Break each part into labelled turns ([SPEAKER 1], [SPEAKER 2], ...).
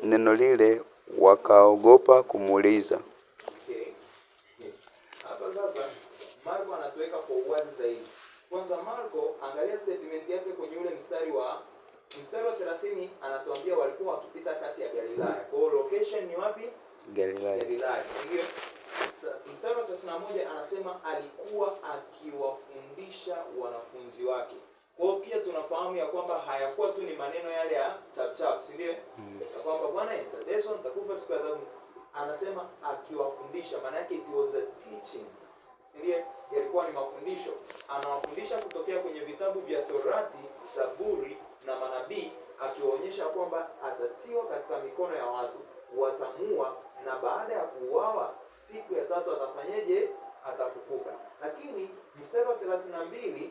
[SPEAKER 1] neno lile, wakaogopa kumuuliza.
[SPEAKER 2] Okay. Hapa sasa Marko anatuweka kwa uwazi zaidi. Kwanza Marko, angalia statement yake kwenye ule mstari wa 30, anatuambia walikuwa wakipita kati ya Galilaya. Kwa hiyo location ni wapi?
[SPEAKER 1] Galilaya.
[SPEAKER 2] Ndio. Mstari wa 31 anasema alikuwa akiwafundisha wanafunzi wake. Kwa hiyo pia tunafahamu ya kwamba hayakuwa tu ni maneno yale ya chap, si ndio? Ya kwamba Bwana Yesu nitakufa siku ya tatu. Anasema akiwafundisha, maana yake it was a teaching. Si ndio? Yalikuwa ni mafundisho. Anawafundisha kutokea kwenye vitabu vya Torati, Zaburi na manabii, akiwaonyesha kwamba atatiwa katika mikono ya watu, watamua, na baada ya kuuawa siku ya tatu atafanyeje? Atafufuka. Lakini mstari wa 32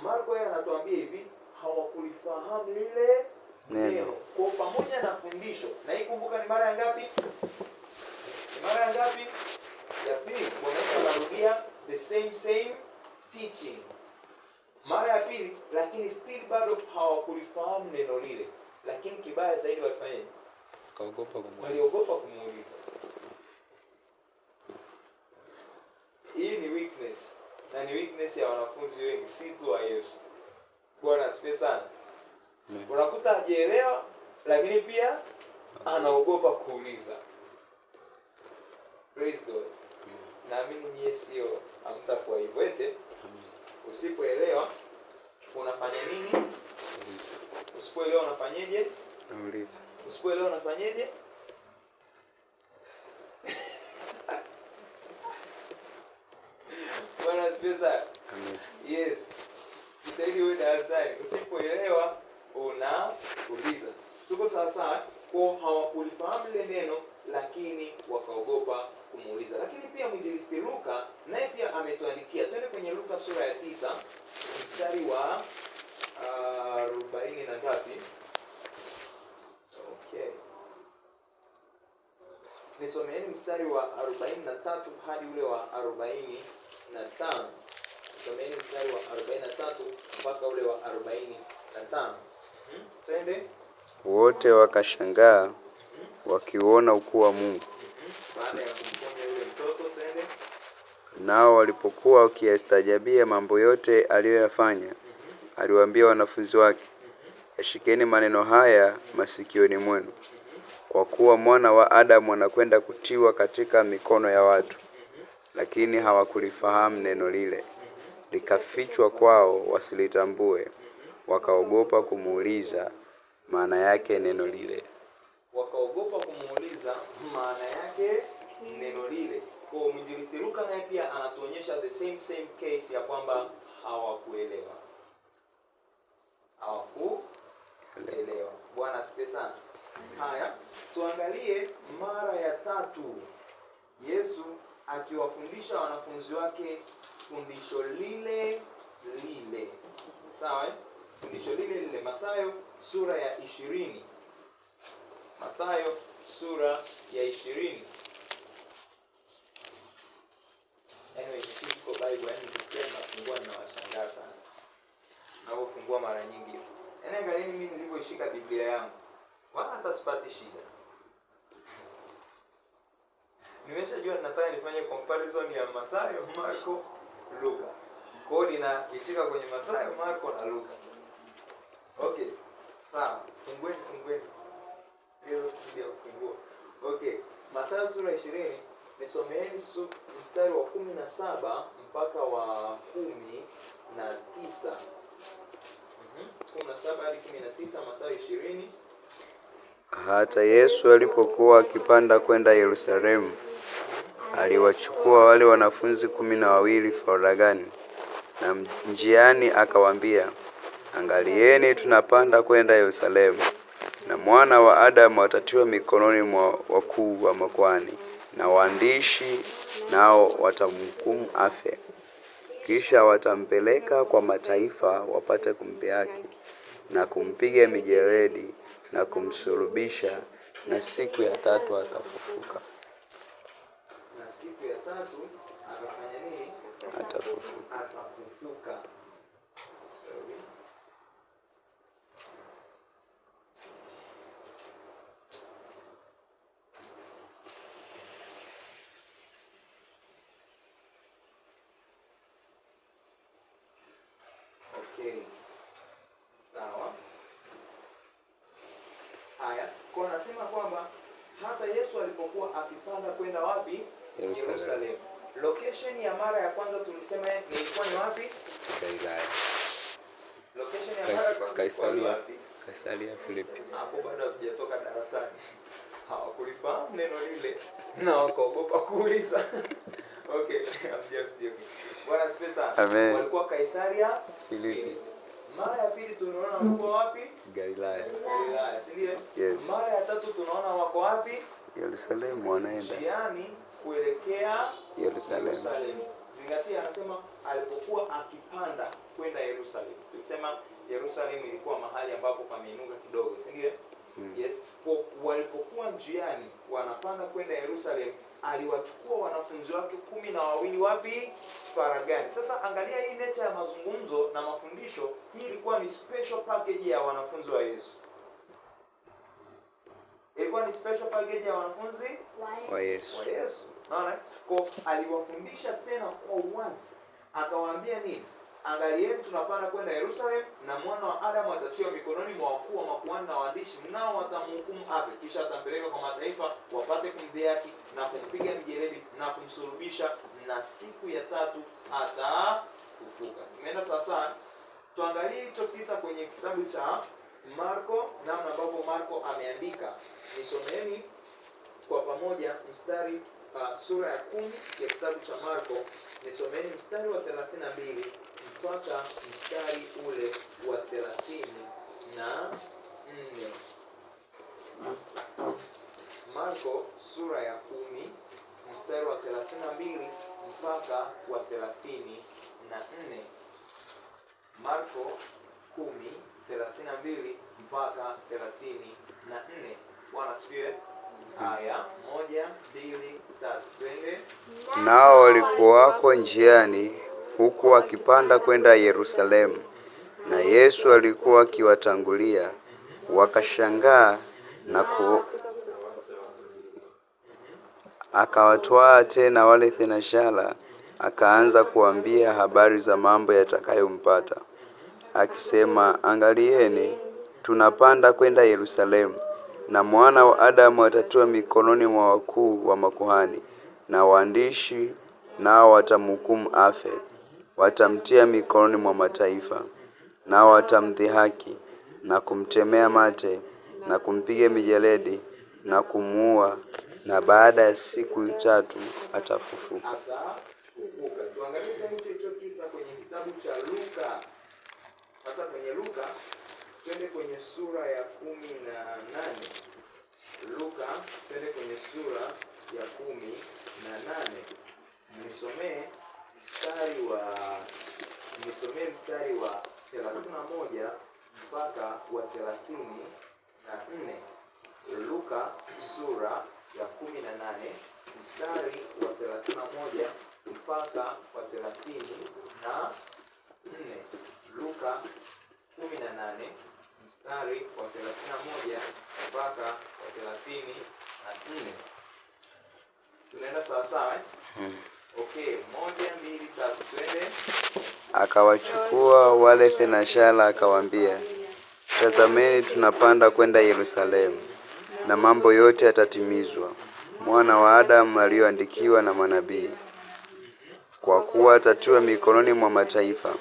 [SPEAKER 2] Marko yeye anatuambia hivi, hawakulifahamu lile neno. Kwa pamoja na fundisho, na ikumbuka ni mara ya ngapi? Ni mara ya ngapi? Ya pili. Wanarudia the same teaching. Mara ya pili, lakini still bado hawakulifahamu neno lile. Lakini kibaya zaidi walifanyaje? Waliogopa kumuuliza. Hii ni weakness. Na ni weakness ya wanafunzi wengi, si tu wa Yesu. Bwana asifiwe sana. Unakuta hajaelewa, lakini pia anaogopa kuuliza. Praise God. Naamini nyie sio hamtakuwa hivyo ete. Usipoelewa unafanya nini?
[SPEAKER 1] Uliza.
[SPEAKER 2] Usipoelewa unafanyaje?
[SPEAKER 1] Uliza.
[SPEAKER 2] Usipoelewa unafanyaje? Bwana asifiwe sana.
[SPEAKER 1] Amen.
[SPEAKER 2] Yes. Jitahidi uwe darasani. Usipoelewa unauliza. Tuko sawa. Kwa hawakulifahamu ile neno, lakini wakaogopa kumuuliza. Lakini pia mwinjilisti Luka naye pia ametuandikia. Twende kwenye Luka sura ya 9 mstari wa 40 na ngapi? Okay. Nisomeeni mstari wa 43 hadi ule wa 45. Nisomeeni mstari wa 43 mpaka ule wa 45. Twende.
[SPEAKER 1] Wote wakashangaa wakiona ukuu wa Mungu.
[SPEAKER 2] Baada ya kumponya yule mtoto, twende.
[SPEAKER 1] Nao walipokuwa wakiyastaajabia mambo yote aliyoyafanya, aliwaambia wanafunzi wake, yashikeni maneno haya masikioni mwenu, kwa kuwa mwana wa Adamu anakwenda kutiwa katika mikono ya watu. Lakini hawakulifahamu neno lile, likafichwa kwao wasilitambue, wakaogopa kumuuliza maana yake neno lile.
[SPEAKER 2] Wakaogopa kumuuliza maana yake neno lile. Kwa mwinjilisti Luka naye pia anatuonyesha the same case ya kwamba hawakuelewa. Bwana asifiwe sana. Haya, tuangalie mara ya tatu Yesu akiwafundisha wanafunzi wake fundisho lile. Sawa? Fundisho lile Mathayo sura ya 20. Mathayo sura ya 20. Anyway, nisiko Bible nikisema fungua na washangaa sana. Na ufungua mara nyingi. Angalieni mimi nilivyoishika Biblia yangu. Wala hata sipati shida. Nimeshajua nataka nifanye comparison ya Mathayo, Marko, Luka. Kwa hiyo ninaishika kwenye Mathayo, Marko na Luka. Okay. Sawa. Fungueni. Leo sija kufungua. Okay. Mathayo sura 20, nisomeeni mstari wa 17 mpaka wa 19. 17 hadi 19, Mathayo 20.
[SPEAKER 1] Hata Yesu alipokuwa akipanda kwenda Yerusalemu, aliwachukua wale wanafunzi 12 faragani, na njiani akawaambia, angalieni tunapanda kwenda Yerusalemu, na mwana wa Adamu atatiwa mikononi mwa wakuu wa makuhani na waandishi, nao watamhukumu afe. Kisha watampeleka kwa mataifa wapate kumdhihaki na kumpiga mijeledi na kumsulubisha, na siku ya tatu atafufuka.
[SPEAKER 2] Na siku ya tatu atafanya nini?
[SPEAKER 1] Atafufuka.
[SPEAKER 2] Haya, kwa anasema kwamba hata Yesu alipokuwa akipanda kwenda wapi? Yerusalemu. Location ya mara ya kwanza tulisema ilikuwa ni wapi?
[SPEAKER 1] Galilaya.
[SPEAKER 2] Location ya mara ya kwanza ilikuwa ni wapi?
[SPEAKER 1] Kaisaria Filipi.
[SPEAKER 2] Hapo bado hatujatoka darasani. Hawakulifahamu neno lile na wakaogopa kuuliza. Okay, I'm just joking. Bwana asifiwe sana. Walikuwa Kaisaria Filipi. Mara ya pili tunaona walikuwa wapi?
[SPEAKER 1] Galilaya.
[SPEAKER 2] Galilaya, si ndio?
[SPEAKER 1] Yes.
[SPEAKER 2] Mara ya tatu tunaona wako wapi?
[SPEAKER 1] Yerusalemu, wanaenda
[SPEAKER 2] njiani kuelekea
[SPEAKER 1] Yerusalemu.
[SPEAKER 2] Zingatia, anasema alipokuwa akipanda kwenda Yerusalemu. Tulisema Yerusalemu ilikuwa mahali ambapo pameinuka kidogo, si ndio? Yes. Kwa walipokuwa njiani wanapanda kwenda Yerusalemu, aliwachukua wanafunzi wake 12 wapi? Faragani. Sasa angalia hii nature ya mazungumzo na mafundisho. Hii ilikuwa ni special package ya wanafunzi wa Yesu. Ilikuwa ni special package ya wanafunzi
[SPEAKER 1] wa Yesu.
[SPEAKER 2] Unaona? Kwa aliwafundisha tena kwa uwazi. Akawaambia nini? Angalieni, tunapanda kwenda Yerusalemu na mwana wa Adamu atatiwa mikononi mwa wakuu wa makuhani na waandishi, nao watamhukumu afe, kisha atampeleka kwa mataifa wapate kumdhihaki na kumpiga mijeledi na kumsulubisha, na siku ya tatu atafufuka. Tumeenda sasa, tuangalie hicho kisa kwenye kitabu cha Marko, namna ambavyo Marko ameandika. Nisomeni kwa pamoja mstari sura ya 10 ya kitabu cha Marko. Nisomeni mstari wa 32 mpaka mstari ule wa 34. Marko sura ya 10 mstari wa 32 mpaka wa 34. Marko 10:32 mpaka 34. Bwana asifiwe. Haya, 1, 2, 3, twende.
[SPEAKER 1] Nao walikuwako njiani huku wakipanda kwenda Yerusalemu, na Yesu alikuwa akiwatangulia. Wakashangaa na akawatwaa tena wale thenashara, akaanza kuambia habari za mambo yatakayompata, akisema, angalieni, tunapanda kwenda Yerusalemu, na mwana wa Adamu atatiwa mikononi mwa wakuu wa makuhani na waandishi, nao watamhukumu afe. Watamtia mikononi mwa mataifa, nao watamdhihaki na kumtemea mate na kumpiga mijeledi na kumuua, na baada ya siku 3 atafufuka.
[SPEAKER 2] Tuangalie hicho kisa kwenye kitabu cha Luka. Sasa kwenye Luka, twende kwenye sura ya 18. Luka, twende kwenye sura ya 18. Nisomee mstari wa 31 mpaka wa 34. Luka sura ya 18 mstari wa 31 mpaka wa 34. Luka 18 mstari wa 31 mpaka wa 34. Tunaenda sawa sawa, Okay, 1, 2, 3, twende.
[SPEAKER 1] Akawachukua wale thenashara, akawaambia, tazameni, tunapanda kwenda Yerusalemu, na mambo yote yatatimizwa mwana wa Adamu aliyoandikiwa na manabii. Kwa kuwa atatiwa mikononi mwa mataifa,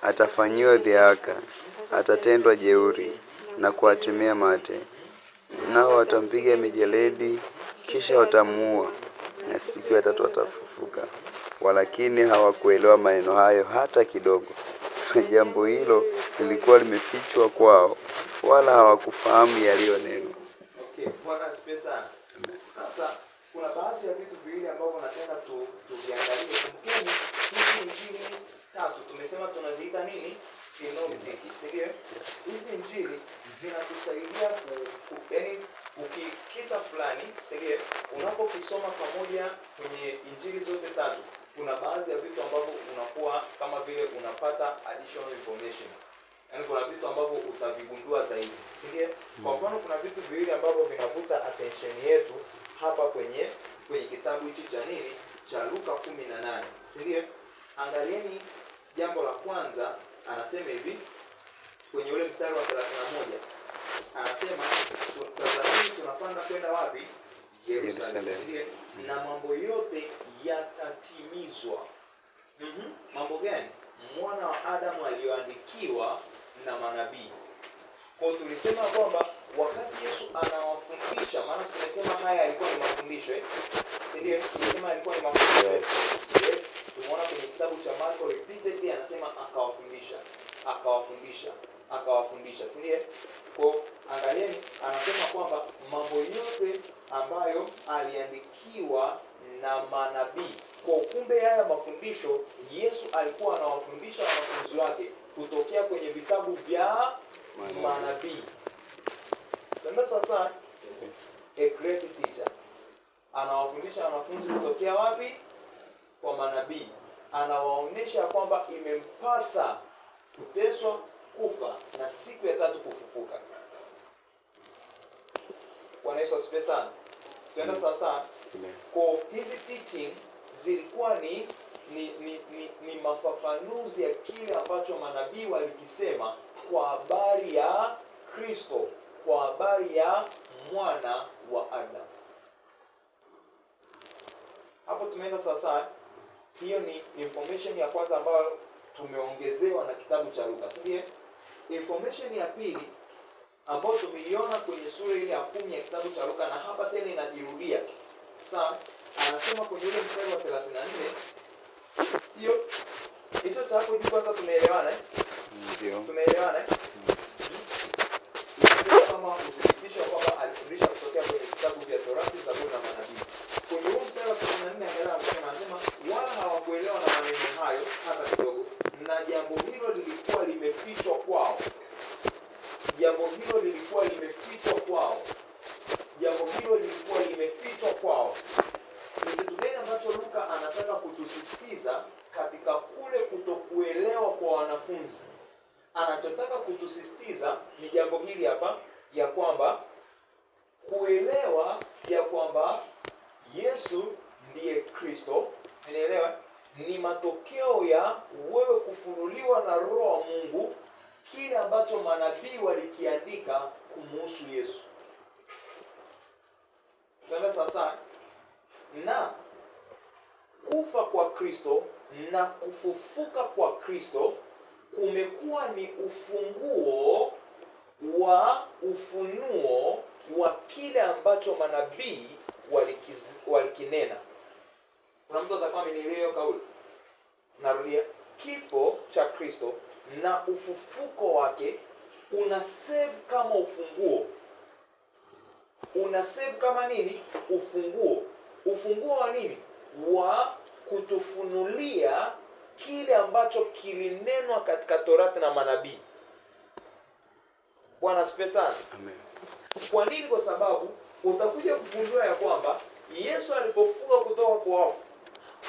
[SPEAKER 1] atafanyiwa dhihaka, atatendwa jeuri na kuwatemea mate, nao watampiga mijeledi, kisha watamuua, na siku ya 3 atafufuka. Walakini hawakuelewa maneno hayo hata kidogo. Jambo hilo lilikuwa limefichwa kwao, wala hawakufahamu yaliyonenwa.
[SPEAKER 2] Okay, Bwana asifiwe sana. Sasa kuna baadhi ya vitu viwili ambavyo nataka tuviangalie. Kumbukeni, hizi injili 3 tumesema tunaziita nini? Synoptic, sivyo? Hizi injili zinatusaidia yaani ukikisa fulani, sivyo? Unapokisoma pamoja kwenye injili zote 3, kuna baadhi ya vitu ambavyo unakuwa kama vile unapata additional information. Yaani kuna vitu ambavyo utavigundua zaidi, sivyo? Kwa mfano, kuna vitu viwili ambavyo vinavuta attention yetu hapa kwenye kitabu hichi cha nini? Cha Luka 18, sivyo? Angalieni jambo la kwanza, anasema hivi kwenye ule mstari wa 31. anasema tazameni tunapanda kwenda wapi? Yerusalemu. Na mambo yote yatatimizwa. Mambo gani? Mwana wa Adamu aliyoandikiwa na manabii. Kwa hiyo tulisema kwamba wakati Yesu anawafundisha, maana tunasema haya yalikuwa ni mafundisho ndio tunasema yalikuwa ni mafundisho. Yes, tumeona kwenye kitabu cha Marko repeatedly anasema akawafundisha, si ndio? Kwa angalieni, anasema kwamba mambo yote ambayo aliandikiwa na manabii. Kwa kumbe haya mafundisho Yesu alikuwa anawafundisha wanafunzi wake kutokea kwenye vitabu vya manabii. Ndio sasa a great teacher anawafundisha wanafunzi kutokea wapi? Kwa manabii. Anawaonesha kwamba imempasa kuteswa, kufa na siku ya tatu kufufuka. Bwana Yesu asifiwe sana. Tuenda sasa. Kwa hizi teaching zilikuwa ni mafafanuzi ya kile ambacho manabii walikisema kwa habari ya Kristo, kwa habari ya mwana wa Adamu. Hapo tumeenda sasa. Hiyo ni information ya kwanza ambayo tumeongezewa na kitabu cha Luka. Sio? Information ya pili ambayo tumeiona kwenye sura ile ya 10 ya kitabu cha Luka, na hapa tena inajirudia. Sawa? Anasema kwenye ile mstari wa 34. Hicho cha hapo juu kwanza tumeelewana Ndio. Tumeelewana kama uthibitisho kwamba alifundisha kutokea kwenye vitabu vya Torati, Zaburi na manabii. Kwenye huo mstari wa 34 anasema wala hawakuelewa na maneno hayo hata kidogo, na jambo hilo lilikuwa limefichwa kwao. Jambo hilo lilikuwa limefichwa kwao. Ni kitu gani ambacho Luka anataka kutusisitiza katika kule kutokuelewa kwa wanafunzi? Anachotaka kutusisitiza ni jambo hili hapa, ya kwamba kuelewa ya kwamba Yesu ndiye Kristo, unaelewa, ni matokeo ya wewe kufunuliwa na Roho wa Mungu kile ambacho manabii walikiandika kumuhusu Yesu. Tunaenda sasa, na kufa kwa Kristo na kufufuka kwa Kristo kumekuwa ni ufunguo wa ufunuo wa kile ambacho manabii walikinena. Kuna mtu atakuwa amenielewa kauli? Narudia, kifo cha Kristo na ufufuko wake una save kama ufunguo. Una save kama nini? Ufunguo. Ufunguo wa nini? Wa kutufunulia kile ambacho kilinenwa katika Torati na manabii. Bwana asifiwe sana.
[SPEAKER 1] Amen.
[SPEAKER 2] Kwa nini? Kwa sababu utakuja kugundua ya kwamba Yesu alipofufuka kutoka kwa wafu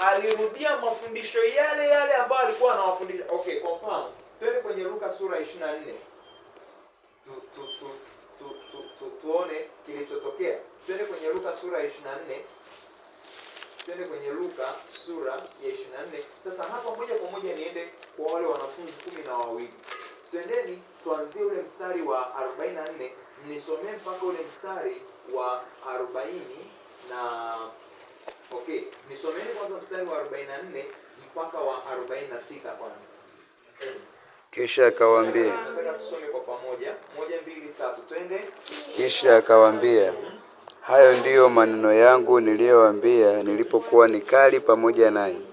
[SPEAKER 2] alirudia mafundisho yale ambayo alikuwa anawafundisha. Okay, kwa mfano, twende kwenye Luka sura 24. Tuone kilichotokea. Twende kwenye Luka sura 24. Twende kwenye Luka sura ya 24. Sasa hapa moja kwa moja niende kwa wale wanafunzi 12. Twendeni tuanzie ule mstari wa 44, nisomee mpaka ule mstari wa 40 na okay, nisomeni kwanza mstari wa 44 mpaka wa 46 kwanza.
[SPEAKER 1] Kisha akawaambia,
[SPEAKER 2] tusome kwa pamoja. 1 2 3 twende.
[SPEAKER 1] Kisha akawaambia, hayo ndiyo maneno yangu niliyowaambia nilipokuwa nikali pamoja nanyi,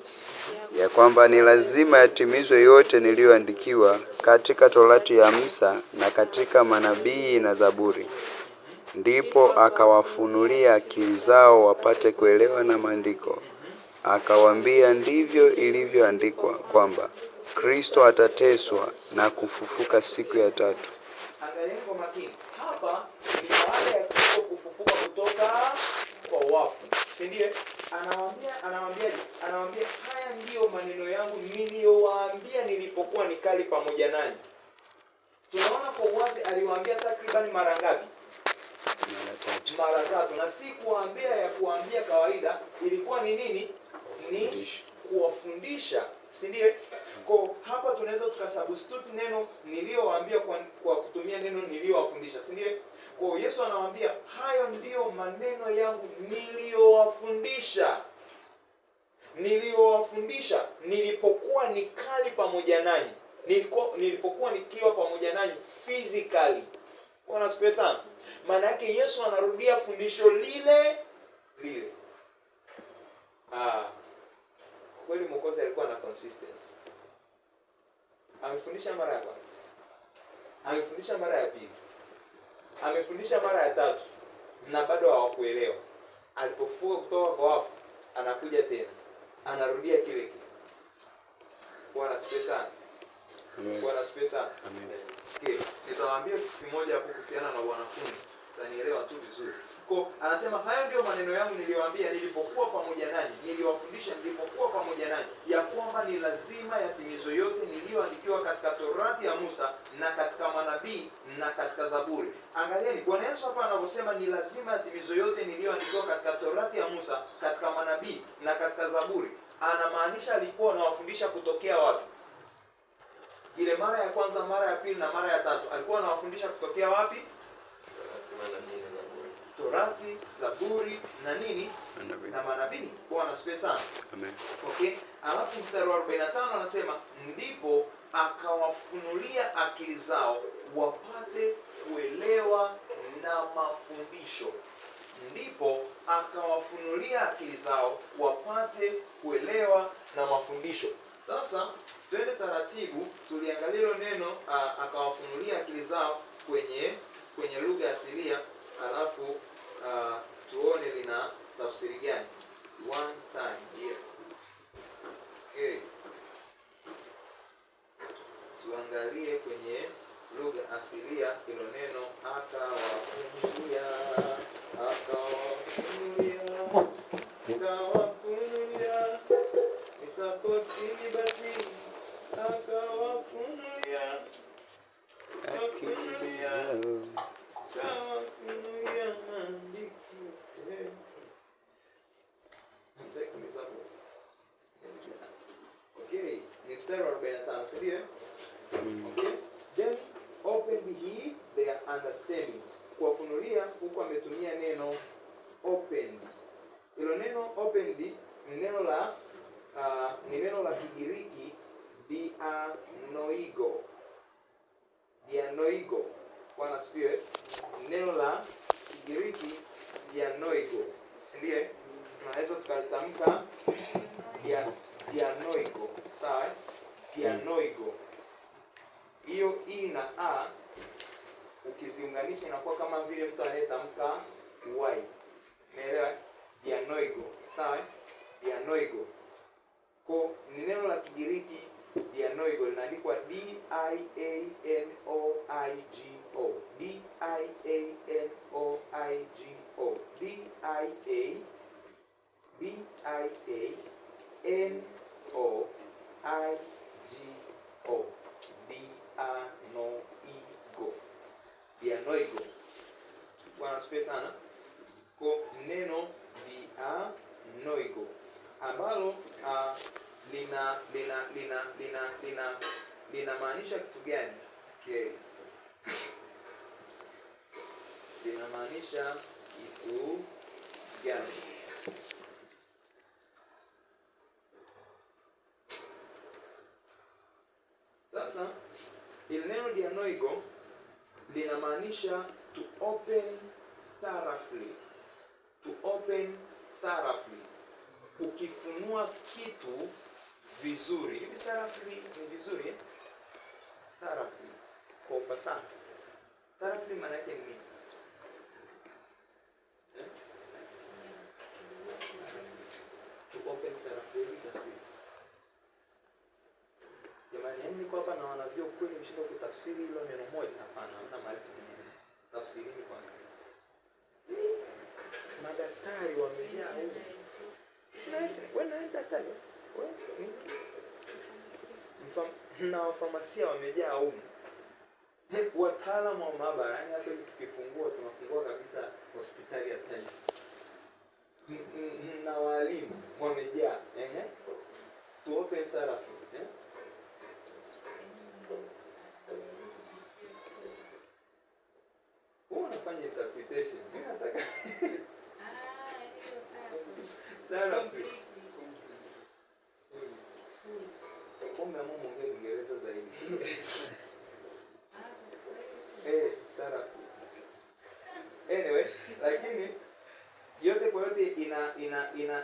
[SPEAKER 1] ya kwamba ni lazima yatimizwe yote niliyoandikiwa katika Torati ya Musa na katika manabii na Zaburi. Ndipo akawafunulia akili zao wapate kuelewa na maandiko. Akawaambia, ndivyo ilivyoandikwa kwamba Kristo atateswa na kufufuka siku ya tatu.
[SPEAKER 2] Angalieni kwa makini. Hapa ni baada ya Kristo kufufuka kutoka kwa wafu. Si ndiyo? Anawaambia haya ndiyo maneno yangu niliyowaambia nilipokuwa nikali pamoja nanyi. Tunaona kwa uwazi aliwaambia takriban mara ngapi? Mara tatu. Na si kuambia ya kuambia kawaida, ilikuwa ni nini? Ni kuwafundisha. Si ndiyo? Kwa hapa tunaweza tukasubstitute neno niliyowaambia kwa kutumia neno niliyowafundisha, si ndio? Kwa Yesu anawaambia hayo ndiyo maneno yangu niliyowafundisha. Niliyowafundisha nilipokuwa nikali pamoja nanyi. Nilipokuwa nikiwa pamoja nanyi physically. Bwana asifiwe sana. Maana yake Yesu anarudia fundisho lile lile. Kweli Mwokozi alikuwa na consistency. Amefundisha mara ya kwanza, amefundisha mara ya pili, amefundisha mara ya tatu na bado hawakuelewa. Alipofufuka kutoka kwa wafu, anakuja tena, anarudia kile kile. Bwana asifiwe sana. Bwana asifiwe sana. Okay, nitawaambia kitu kimoja hapo kuhusiana na wanafunzi. Utanielewa tu vizuri. Kwa anasema hayo ndio maneno yangu niliyowaambia nilipokuwa pamoja nanyi, niliwafundisha nilipokuwa pamoja nanyi, ya kwamba ni lazima yatimizwe yote niliyoandikiwa katika Torati ya Musa na katika manabii na katika Zaburi. Angalieni Bwana Yesu hapa anaposema ni lazima yatimizwe yote niliyoandikiwa katika Torati ya Musa, katika manabii na katika Zaburi. Anamaanisha alikuwa anawafundisha kutokea wapi? Ile mara ya kwanza, mara ya pili na mara ya tatu alikuwa anawafundisha kutokea wapi? Torati, Zaburi na nini? Na manabii. Bwana asifiwe sana.
[SPEAKER 1] Amen.
[SPEAKER 2] Okay? Alafu mstari wa 45 anasema ndipo akawafunulia akili zao wapate kuelewa na mafundisho. Ndipo akawafunulia akili zao wapate kuelewa na mafundisho. Sasa twende taratibu tuliangalia hilo neno akawafunulia akili zao kwenye lugha asilia, alafu tuone lina tafsiri gani. One time here. Okay. Tuangalie kwenye lugha asilia hilo neno akawafunulia, nisakotini basi akawafunulia
[SPEAKER 1] akili zao.
[SPEAKER 2] Okay, ni mstari wa 45, sio? Okay. Then opened he their understanding. Kuwafunulia huko ametumia neno opened. Hilo neno opened ni neno la Kigiriki dianoigo. Dianoigo. Bwana asifiwe. Neno la Kigiriki dianoigo. Ndiye tunaweza tukalitamka dianoigo. Sawa? Dianoigo. Hiyo i na a ukiziunganisha inakuwa kama vile mtu anayetamka y. Umeelewa? Dianoigo. Sawa? Dianoigo. Kwa ni neno la Kigiriki dianoigo linaandikwa D I A N O I G O. D I A N O I G O. D I A N O I G O. Dianoigo. Dianoigo. Bwana asifiwe sana. Kwa neno dianoigo ambalo linamaanisha kitu gani? Okay. Linamaanisha kitu gani? Sasa ile neno dianoigo linamaanisha to open thoroughly. To open thoroughly. Ukifunua kitu vizuri. Hivi thoroughly ni vizuri? Thoroughly kwa ufasaha. Thoroughly maana yake ni nini? To open thoroughly that's it. Jamani, niko hapa na wanavyo kweli mshinda kutafsiri hilo neno moja. Hapana, hamna mahali kingine. Tafsirini kwanza. Madaktari wamejaa huko. Na wafamasia wamejaa huko. Wataalamu wa maabara, yani hata tukifungua tunafungua kabisa hospitali ya taifa. Na walimu wamejaa. To open therapy.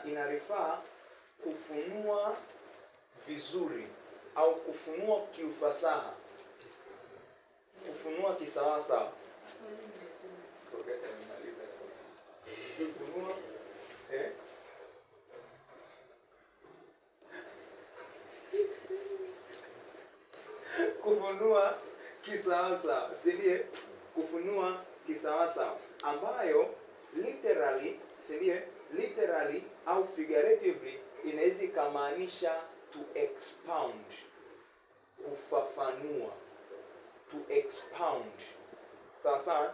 [SPEAKER 2] ina refer kufunua vizuri au kufunua kiufasaha, kufunua kisawasawa. Kufunua kufunua kisawasawa, sivyo? Kufunua kisawasawa, ambayo literally, sivyo, literally au figuratively inaweza ikamaanisha to expound, kufafanua, to expound. Sawa sawa,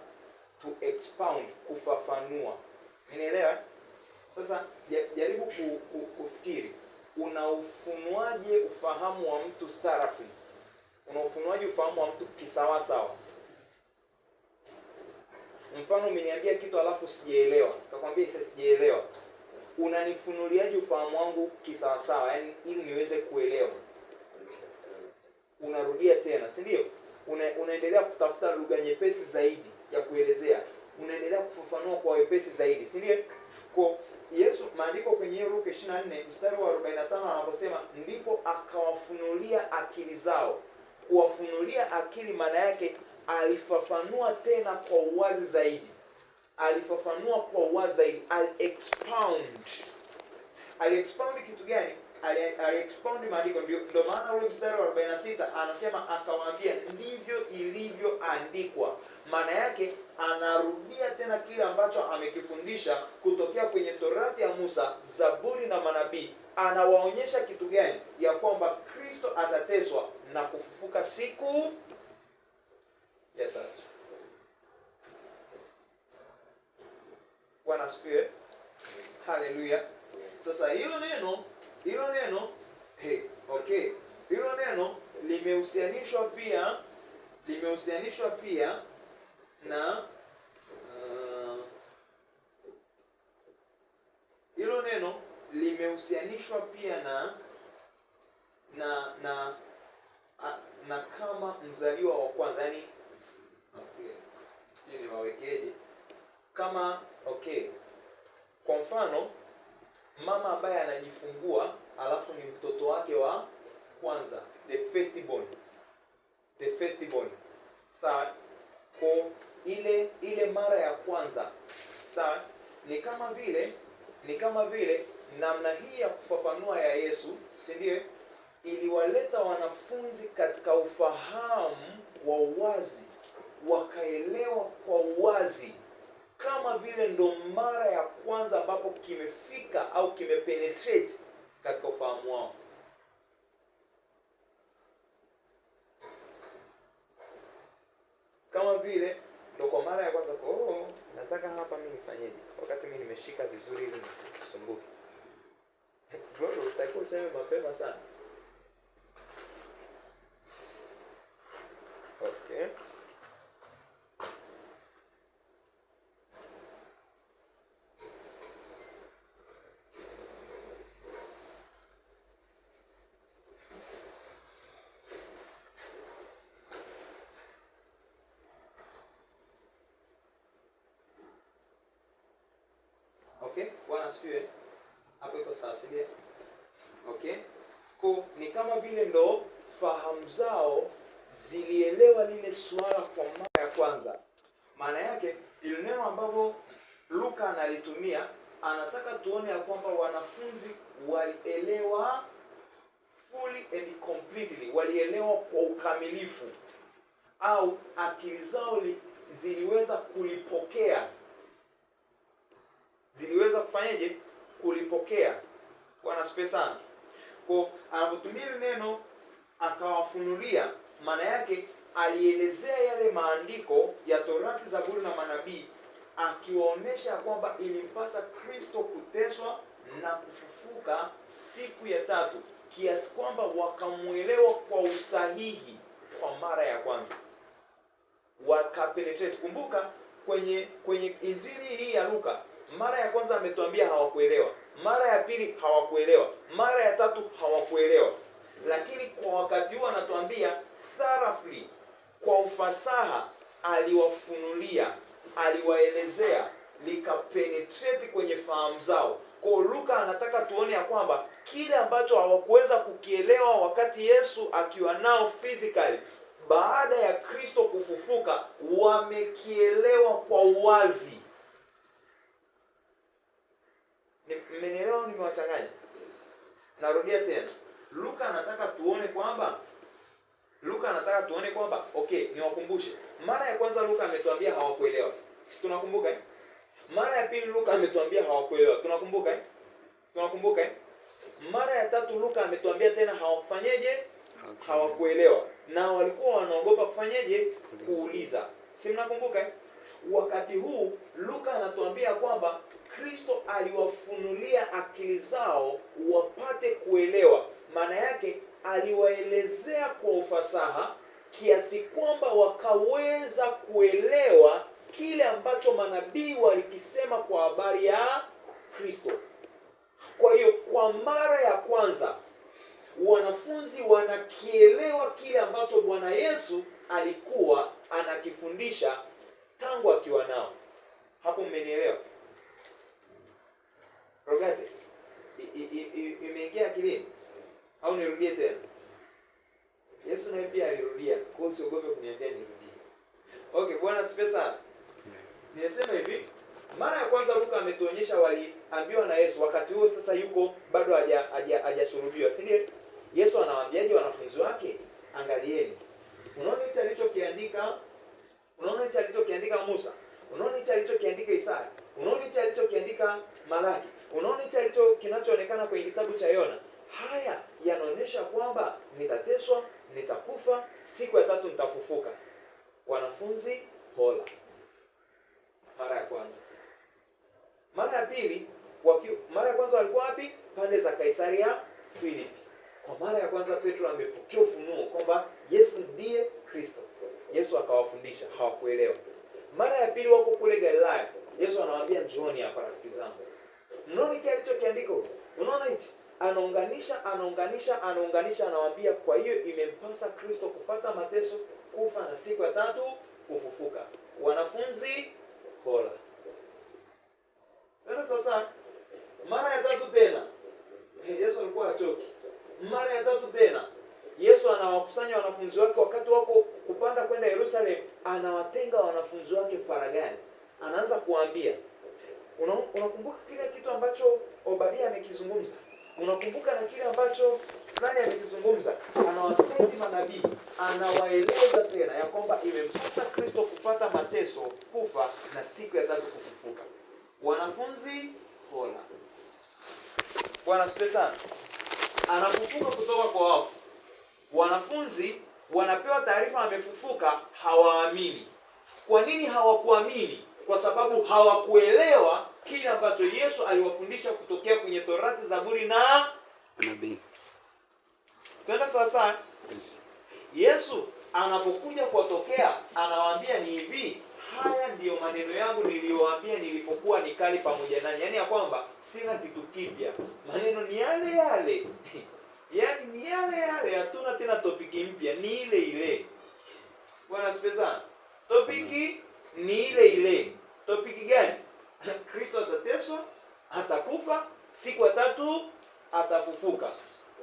[SPEAKER 2] to expound, kufafanua. Unaelewa? Sasa jaribu kufikiri, unaufunuaje ufahamu wa mtu sarafi? Unaufunuaje ufahamu wa mtu kisawasawa? Mfano, umeniambia kitu alafu sijaelewa, nikakwambia sasa sijaelewa. Unanifunuliaje ufahamu wangu kisawasawa, yani ili niweze kuelewa? Unarudia tena, si ndio? Unaendelea kutafuta lugha nyepesi zaidi ya kuelezea, unaendelea kufafanua kwa wepesi zaidi, si ndio? Kwa Yesu, maandiko kwenye Luka 24 mstari wa 45 anaposema ndipo akawafunulia akili zao. Kuwafunulia akili maana yake alifafanua tena kwa uwazi zaidi. Alifafanua kwa uwazi zaidi, expound. Expound kitu gani? Expound maandiko. Ndio maana ule mstari wa 46 anasema akawaambia ndivyo ilivyoandikwa. Maana yake anarudia tena kile ambacho amekifundisha kutokea kwenye Torati ya Musa, Zaburi na manabii. Anawaonyesha kitu gani? Ya kwamba Kristo atateswa na kufufuka siku ya tatu. Bwana asifiwe. Haleluya. Sasa hilo neno hilo neno limehusianishwa pia na hilo neno limehusianishwa pia na kama mzaliwa wa kwanza, yani sijui niwawekeje, kama kwa mfano mama ambaye anajifungua alafu ni mtoto wake wa kwanza, the firstborn. Sawa? Kwa ile mara ya kwanza, sawa? Ni kama vile namna hii ya kufafanua ya Yesu, si ndio? Iliwaleta wanafunzi katika ufahamu wa uwazi, wakaelewa kwa uwazi, kama vile ndo mara ya kwanza ambapo kimefika au kimepenetrate katika ufahamu wao. Kama vile ndo kwa mara ya kwanza, nataka hapa mimi nifanyeje wakati mimi nimeshika vizuri ili nisisumbuke. Bro, utakuwa useme mapema sana. Okay. Okay, Bwana asifiwe. Hapo iko sawa, si ndio? Okay. Ni kama vile ndo fahamu zao zilielewa lile swala kwa mara ya kwanza. Maana yake ile neno ambalo Luka analitumia, anataka tuone ya kwamba wanafunzi walielewa fully and completely, walielewa kwa ukamilifu, au akili zao ziliweza kulipokea. Ziliweza kufanyaje? Kulipokea. Bwana asifiwe sana. Kwa anapotumia neno akawafunulia, maana yake alielezea yale maandiko ya Torati, Zaburi na manabii, akiwaonesha kwamba ilimpasa Kristo kuteswa na kufufuka siku ya tatu, kiasi kwamba wakamuelewa kwa usahihi kwa mara ya kwanza, wakapenetrate. Kumbuka kwenye injili hii ya Luka, mara ya kwanza ametuambia hawakuelewa, mara ya pili hawakuelewa, mara ya tatu hawakuelewa. Lakini kwa wakati huu anatuambia thoroughly, kwa ufasaha, aliwafunulia, aliwaelezea, likapenetrate kwenye fahamu zao, Kwa Luka anataka tuone ya kwamba kile ambacho hawakuweza kukielewa wakati Yesu akiwa nao physically, baada ya Kristo kufufuka wamekielewa kwa uwazi. Mmenielewa? Nimewachanganya? Narudia tena. Luka anataka tuone kwamba okay, niwakumbushe. Mara ya kwanza Luka ametuambia hawakuelewa. Tunakumbuka eh? Mara ya pili Luka ametuambia hawakuelewa. Tunakumbuka eh? Mara ya tatu Luka ametuambia tena hawakufanyeje? Hawakuelewa. Na walikuwa wanaogopa kufanyeje? Kuuliza. Si mnakumbuka eh? Wakati huu Luka anatuambia kwamba Kristo aliwafunulia akili zao wapate kuelewa. Maana yake aliwaelezea kwa ufasaha kiasi kwamba wakaweza kuelewa kile ambacho manabii walikisema kwa habari ya Kristo. Kwa hiyo kwa mara ya kwanza wanafunzi wanakielewa kile ambacho Bwana Yesu alikuwa anakifundisha tangu akiwa nao. Hapo mmenielewa? Rogate, imeingia akilini? Au nirudie tena? Yesu naye pia alirudia. Kwa hiyo usiogope kuniambia nirudie. Okay, Bwana asifiwe sana. Nimesema hivi, mara ya kwanza Luka ametuonyesha waliambiwa na Yesu wakati huo sasa yuko bado hajasulubiwa. Si ndiye? Yesu anawaambiaje wanafunzi wake? Angalieni. Unaona hicho alichokiandika? Unaona hicho alichokiandika Musa? Unaona hicho alichokiandika Isaya? Unaona hicho alichokiandika Malaki? Unaona hicho kinachoonekana kwenye kitabu cha Yona? Haya yanaonyesha kwamba nitateswa, nitakufa, siku ya tatu nitafufuka. Wanafunzi hola. Mara ya kwanza. Mara ya pili, mara ya kwanza walikuwa wapi? Pande za Kaisaria Filipi. Kwa mara ya kwanza Petro amepokea ufunuo kwamba Yesu ndiye Kristo. Yesu akawafundisha, hawakuelewa. Mara ya pili wako kule Galilaya. Yesu anawaambia njooni hapa rafiki zangu. Unaona kile alichokiandika huko? Unaona hichi? Anaunganisha anawaambia kwa hiyo imempasa Kristo kupata mateso, kufa na siku ya tatu kufufuka. Wanafunzi hola. Sasa mara ya tatu tena Yesu alikuwa hachoki. Mara ya tatu tena Yesu anawakusanya wanafunzi wake wakati wako kupanda kwenda Yerusalemu, anawatenga wanafunzi wake faragani. Anaanza kuambia, unakumbuka kile kitu ambacho Obadia amekizungumza? Unakumbuka na kile ambacho fulani amekizungumza? Anawasaidia manabii, anawaeleza tena ya kwamba imempasa Kristo kupata mateso, kufa na siku ya tatu kufufuka. Wanafunzi hola. Bwana asifiwe sana. Anafufuka kutoka kwa wafu. Wanafunzi wanapewa taarifa amefufuka, hawaamini. Kwa nini hawakuamini? Kwa sababu hawakuelewa kile ambacho Yesu aliwafundisha kutokea kwenye Torati, Zaburi na
[SPEAKER 1] nabii.
[SPEAKER 2] Twenda sasa.
[SPEAKER 1] Yes.
[SPEAKER 2] Yesu anapokuja kuwatokea anawaambia ni hivi, haya ndiyo maneno yangu niliyowaambia nilipokuwa nikali pamoja nanyi. Yaani ya kwamba sina kitu kipya. Maneno ni yale yale. Yaani ni yale yale, hatuna tena topiki mpya, ni ile ile. Bwana asifiwe sana. Topiki ni ile ile. Topiki gani? Kristo atateswa, atakufa, siku ya tatu atafufuka.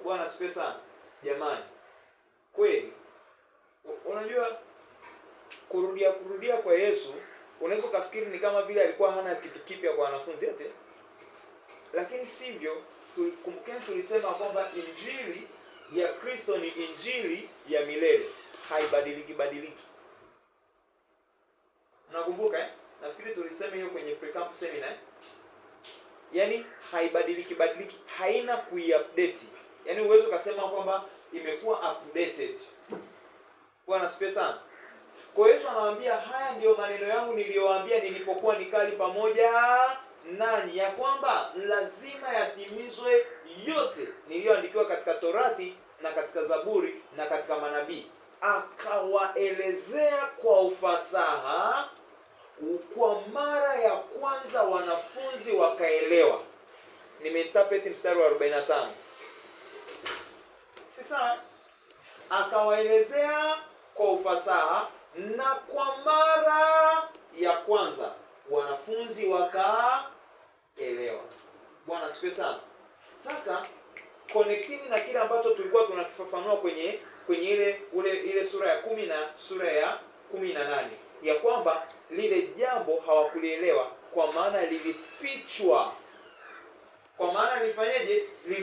[SPEAKER 2] Bwana asifiwe sana. Jamani, kweli unajua kurudia kwa Yesu unaweza kufikiri ni kama vile alikuwa hana kitu kipya kwa wanafunzi wote. Lakini sivyo. Kumbukeni tulisema kwamba injili ya Kristo ni injili ya milele, haibadiliki. Unakumbuka eh? Nafikiri tulisema hiyo kwenye pre-camp seminar. Yaani haibadiliki, haina kuiupdate. Yaani uwezo ukasema kwamba imekuwa updated. Bwana asifiwe sana. Kwa hiyo Yesu anawaambia haya ndiyo maneno yangu niliyowaambia nilipokuwa nikali pamoja nanyi, ya kwamba lazima yatimizwe yote niliyoandikiwa katika Torati na katika Zaburi na katika manabii. Akawaelezea kwa ufasaha. Kwa mara ya kwanza wanafunzi wakaelewa. Nimeinterpret mstari wa 45. Si sawa? Akawaelezea kwa ufasaha na kwa mara ya kwanza wanafunzi wakaelewa. Bwana asifiwe sana. Sasa connecting na kile ambacho tulikuwa tunakifafanua kwenye ile sura ya 10 na sura ya 18 ya kwamba lile jambo hawakulielewa kwa maana lilifichwa. Kwa maana lifanyeje?